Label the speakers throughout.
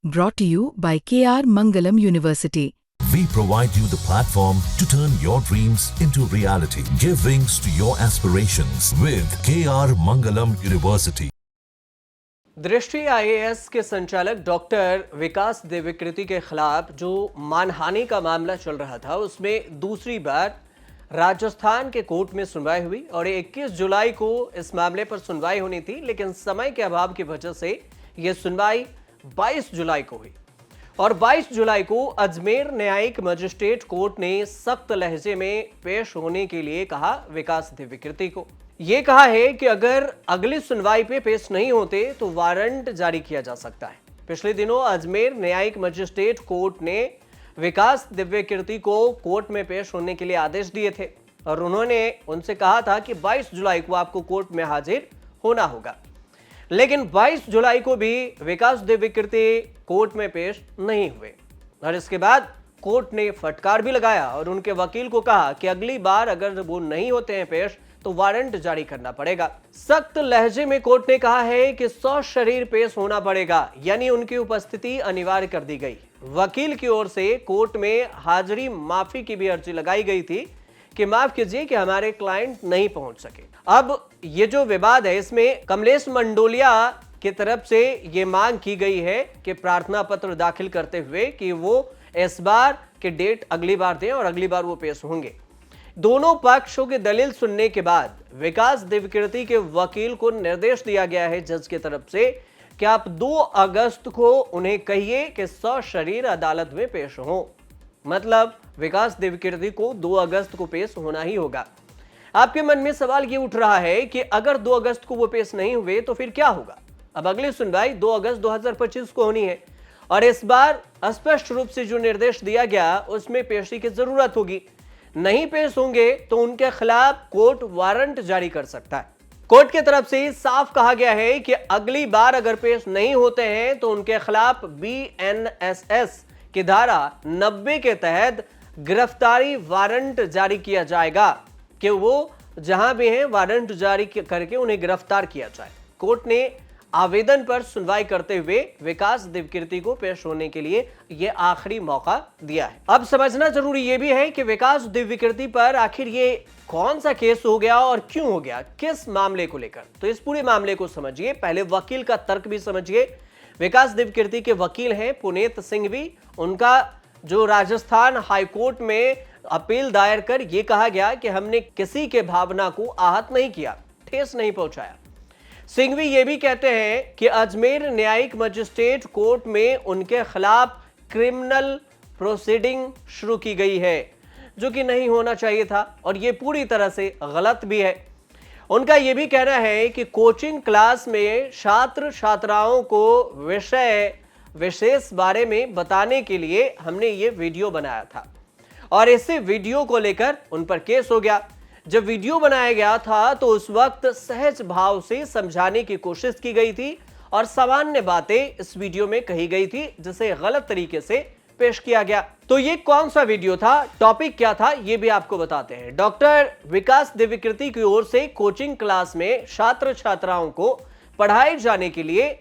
Speaker 1: Brought to you by KR Mangalam University.
Speaker 2: We provide you the platform to turn your dreams into reality. Give wings to your aspirations with KR Mangalam University.
Speaker 3: दृष्टि IAS के संचालक doctor विकास देवकृति के खिलाफ जो मानहानि का मामला चल रहा था, उसमें दूसरी बार राजस्थान के कोर्ट में सुनवाई हुई और 21 जुलाई को इस मामले पर सुनवाई होनी थी, लेकिन समय के अभाव की वजह से यह सुनवाई 22 जुलाई को हुई। और 22 जुलाई को अजमेर न्यायिक मजिस्ट्रेट कोर्ट ने सख्त लहजे में पेश होने के लिए कहा विकास देवकृति को। यह कहा है कि अगर अगली सुनवाई पे पेश नहीं होते तो वारंट जारी किया जा सकता है। पिछले दिनों अजमेर न्यायिक मजिस्ट्रेट कोर्ट ने विकास देवकृति को कोर्ट में पेश होने के लिए आदेश दिए थे और उन्होंने उनसे कहा था कि 22 जुलाई को आपको कोर्ट में हाजिर होना होगा, लेकिन 22 जुलाई को भी विकास देवकृति कोर्ट में पेश नहीं हुए। और इसके बाद कोर्ट ने फटकार भी लगाया और उनके वकील को कहा कि अगली बार अगर वो नहीं होते हैं पेश तो वारंट जारी करना पड़ेगा। सख्त लहजे में कोर्ट ने कहा है कि 100 शरीर पेश होना पड़ेगा, यानी उनकी उपस्थिति अनिवार्य कर दी गई। वकील की ओर से कोर्ट में हाजिरी माफी की भी अर्जी लगाई गई थी कि माफ कीजिए कि हमारे क्लाइंट नहीं पहुंच सके। अब ये जो विवाद है, इसमें कमलेश मंडोलिया की तरफ से ये मांग की गई है कि प्रार्थना पत्र दाखिल करते हुए कि वो इस बार के डेट अगली बार दें और अगली बार वो पेश होंगे। दोनों पक्षों की दलील सुनने के बाद विकास देवकृति के वकील को निर्देश दिया गया है जज की तरफ से कि आप 2 अगस्त को उन्हें कहिए कि 100 शरीर अदालत में पेश हों। मतलब विकास देवकृति को 2 अगस्त को पेश होना ही होगा। आपके मन में सवाल ये उठ रहा है कि अगर 2 अगस्त को वो पेश नहीं हुए तो फिर क्या होगा। अब अगली सुनवाई 2 अगस्त 2025 को होनी है और इस बार स्पष्ट रूप से जो निर्देश दिया गया उसमें पेशी की जरूरत होगी। नहीं पेश होंगे तो उनके खिलाफ कोर्ट वारंट जारी कर सकता है। कोर्ट की तरफ से साफ कहा गया है कि अगली बार अगर पेश नहीं होते हैं तो उनके खिलाफ बीएनएसएस की धारा 90 के तहत गिरफ्तारी वारंट जारी किया जाएगा कि वो जहां भी हैं वारंट जारी करके उन्हें गिरफ्तार किया जाए। कोर्ट ने आवेदन पर सुनवाई करते हुए विकास देवकृति को पेश होने के लिए यह आखिरी मौका दिया है। अब समझना जरूरी यह भी है कि विकास देवकृति पर आखिर ये कौन सा केस हो गया और क्यों हो गया, किस मामले को लेकर। तो इस पूरे मामले को समझिए, पहले वकील का तर्क भी समझिए। विकास देवकृति के वकील हैं पुनीत सिंघवी। उनका जो राजस्थान हाईकोर्ट में अपील दायर कर यह कहा गया कि हमने किसी के भावना को आहत नहीं किया, ठेस नहीं पहुंचाया। सिंघवी ये भी कहते हैं कि अजमेर न्यायिक मजिस्ट्रेट कोर्ट में उनके खिलाफ क्रिमिनल प्रोसीडिंग शुरू की गई है, जो कि नहीं होना चाहिए था और ये पूरी तरह से गलत भी है। उनका यह भी कहना है कि कोचिंग क्लास में छात्र छात्राओं को विषय विशेष बारे में बताने के लिए हमने ये वीडियो बनाया था और इसी वीडियो को लेकर उन पर केस हो गया। जब वीडियो बनाया गया था तो उस वक्त सहज भाव से समझाने की कोशिश की गई थी और सामान्य बातें इस वीडियो में कही गई थी जिसे गलत तरीके से पेश किया गया। तो ये कौन सा वीडियो था, टॉपिक क्या था, ये भी आपको बताते हैं। डॉक्टर विकास देवकृति की ओर से कोचिंग क्लास में छात्र छात्राओं को पढ़ाए जाने के लिए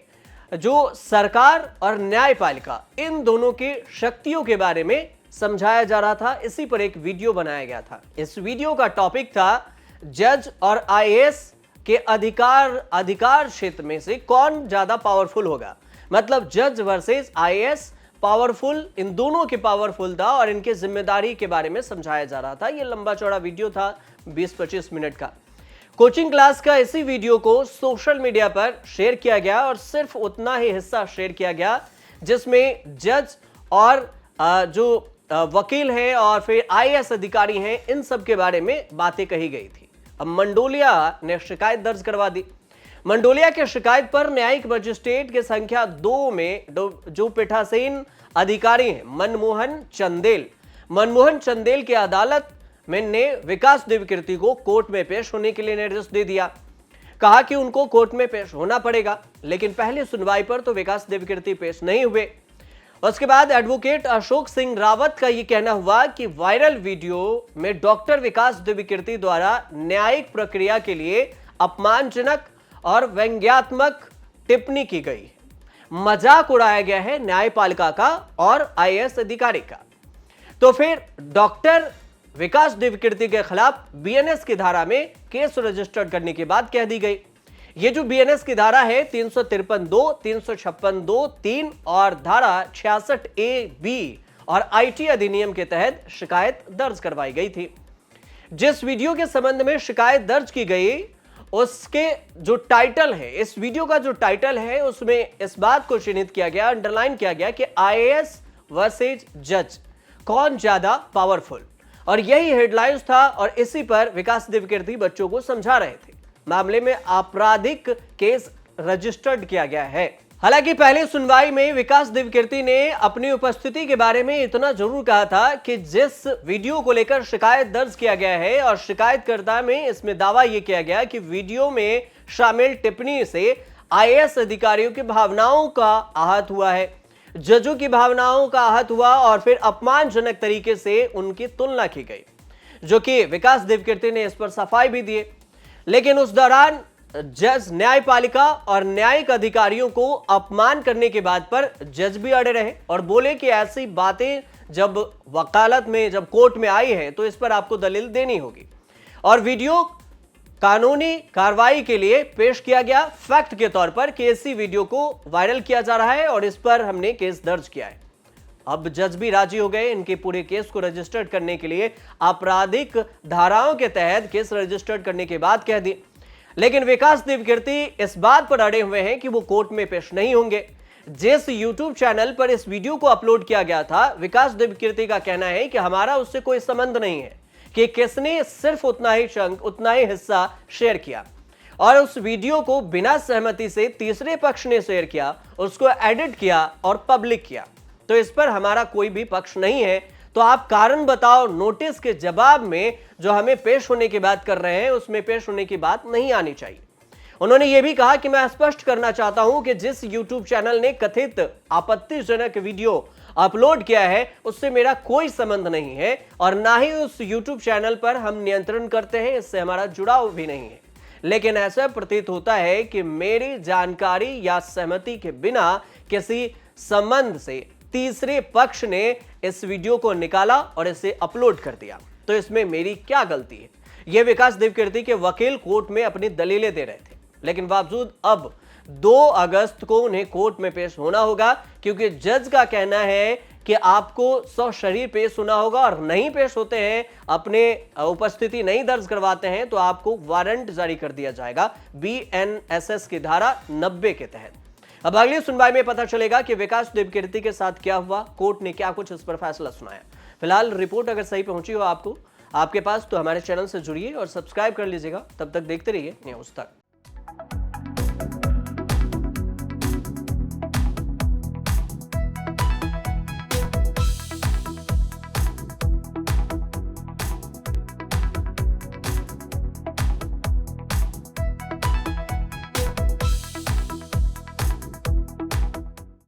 Speaker 3: जो सरकार और न्यायपालिका इन दोनों की शक्तियों के बारे में समझाया जा रहा था, इसी पर एक वीडियो बनाया गया था। इस वीडियो का टॉपिक था जज और आईएएस के अधिकार क्षेत्र में से कौन ज्यादा पावरफुल होगा। मतलब जज वर्सेस आईएएस पावरफुल, इन दोनों के पावरफुल था और इनके जिम्मेदारी के बारे में समझाया जा रहा था। यह लंबा चौड़ा वीडियो था 20-25 मिनट का। कोचिंग क्लास का इसी वीडियो को सोशल मीडिया पर शेयर किया गया और सिर्फ उतना ही हिस्सा शेयर किया गया जिसमें जज और जो वकील हैं और फिर आईएएस अधिकारी हैं, इन सब के बारे में बातें कही गई थी। अब मंडोलिया ने शिकायत दर्ज करवा दी। मंडोलिया की शिकायत पर न्यायिक मजिस्ट्रेट के संख्या 2 में जो पीठासीन अधिकारी हैं मनमोहन चंदेल की अदालत में ने विकास देवकृति को कोर्ट में पेश होने के लिए निर्देश दे दिया। कहा कि उनको कोर्ट में पेश होना पड़ेगा, लेकिन पहली सुनवाई पर तो विकास देवकृति पेश नहीं हुए। उसके बाद एडवोकेट अशोक सिंह रावत का यह कहना हुआ कि वायरल वीडियो में डॉक्टर विकास देवकृति द्वारा न्यायिक प्रक्रिया के लिए अपमानजनक और व्यंग्यात्मक टिप्पणी की गई। मजाक उड़ाया गया है न्यायपालिका का और आईएएस अधिकारी का। तो फिर डॉक्टर विकास देवकीर्ति के खिलाफ बीएनएस की धारा में केस रजिस्टर्ड करने की बात कह दी गई। ये जो बीएनएस की धारा है 353(2), 356(2)(3) और धारा 66(a)(b) और आईटी अधिनियम के तहत शिकायत दर्ज करवाई गई थी। जिस वीडियो के संबंध में शिकायत दर्ज की गई उसके जो टाइटल है, इस वीडियो का जो टाइटल है उसमें इस बात को चिन्हित किया गया, अंडरलाइन किया गया कि आईएएस वर्सेज जज, कौन ज्यादा पावरफुल, और यही हेडलाइंस था और इसी पर विकास देवकीर्ति बच्चों को समझा रहे थे। मामले में आपराधिक केस रजिस्टर्ड किया गया है। हालांकि पहले सुनवाई में विकास देवकीर्ति ने अपनी उपस्थिति के बारे में इतना जरूर कहा था कि जिस वीडियो को लेकर शिकायत दर्ज किया गया है और शिकायतकर्ता में इसमें दावा यह किया गया कि वीडियो में शामिल टिप्पणी से आईएएस अधिकारियों की भावनाओं का आहत हुआ है, जजों की भावनाओं का आहत हुआ और फिर अपमानजनक तरीके से उनकी तुलना की गई, जो कि विकास देवकीर्ति ने इस पर सफाई भी दी। लेकिन उस दौरान जज न्यायपालिका और न्यायिक अधिकारियों को अपमान करने के बात पर जज भी अड़े रहे और बोले कि ऐसी बातें जब वकालत में, जब कोर्ट में आई है तो इस पर आपको दलील देनी होगी। और वीडियो कानूनी कार्रवाई के लिए पेश किया गया फैक्ट के तौर पर कि इसी वीडियो को वायरल किया जा रहा है और इस पर हमने केस दर्ज किया है। अब जज भी राजी हो गए इनके पूरे केस को रजिस्टर्ड करने के लिए, आपराधिक धाराओं के तहत केस रजिस्टर्ड करने की बात कह दी। लेकिन विकास देवकीर्ति इस बात पर अड़े हुए हैं कि वो कोर्ट में पेश नहीं होंगे। जिस यूट्यूब चैनल पर इस वीडियो को अपलोड किया गया था, विकास देवकीर्ति का कहना है कि हमारा उससे कोई संबंध नहीं है कि किसने सिर्फ उतना ही हिस्सा शेयर किया और उस वीडियो को बिना सहमति से तीसरे पक्ष ने शेयर किया, उसको एडिट किया और पब्लिक किया, तो इस पर हमारा कोई भी पक्ष नहीं है। तो आप कारण बताओ नोटिस के जवाब में जो हमें पेश होने की बात कर रहे हैं उसमें पेश होने की बात नहीं आनी चाहिए। उन्होंने यह भी कहा कि मैं स्पष्ट करना चाहता हूं कि जिस यूट्यूब चैनल ने कथित आपत्तिजनक वीडियो अपलोड किया है उससे मेरा कोई संबंध नहीं है और ना ही उस यूट्यूब चैनल पर हम नियंत्रण करते हैं, इससे हमारा जुड़ाव भी नहीं है। लेकिन ऐसा प्रतीत होता है कि मेरी जानकारी या सहमति के बिना किसी संबंध से तीसरे पक्ष ने इस वीडियो को निकाला और इसे अपलोड कर दिया, तो इसमें मेरी क्या गलती है? यह विकास देवकीर्ति के वकील कोर्ट में अपनी दलीलें दे रहे थे। लेकिन बावजूद अब 2 अगस्त को उन्हें कोर्ट में पेश होना होगा, क्योंकि जज का कहना है कि आपको सशरीर पेश होना होगा और नहीं पेश होते हैं, अपने उपस्थिति नहीं दर्ज करवाते हैं तो आपको वारंट जारी कर दिया जाएगा बीएनएसएस की धारा 90 के तहत। अब अगली सुनवाई में पता चलेगा कि विकास देवकीर्ति के साथ क्या हुआ, कोर्ट ने क्या कुछ इस पर फैसला सुनाया। फिलहाल रिपोर्ट अगर सही पहुंची हो आपके पास तो हमारे चैनल से जुड़िए और सब्सक्राइब कर लीजिएगा। तब तक देखते रहिए न्यूज़ तक।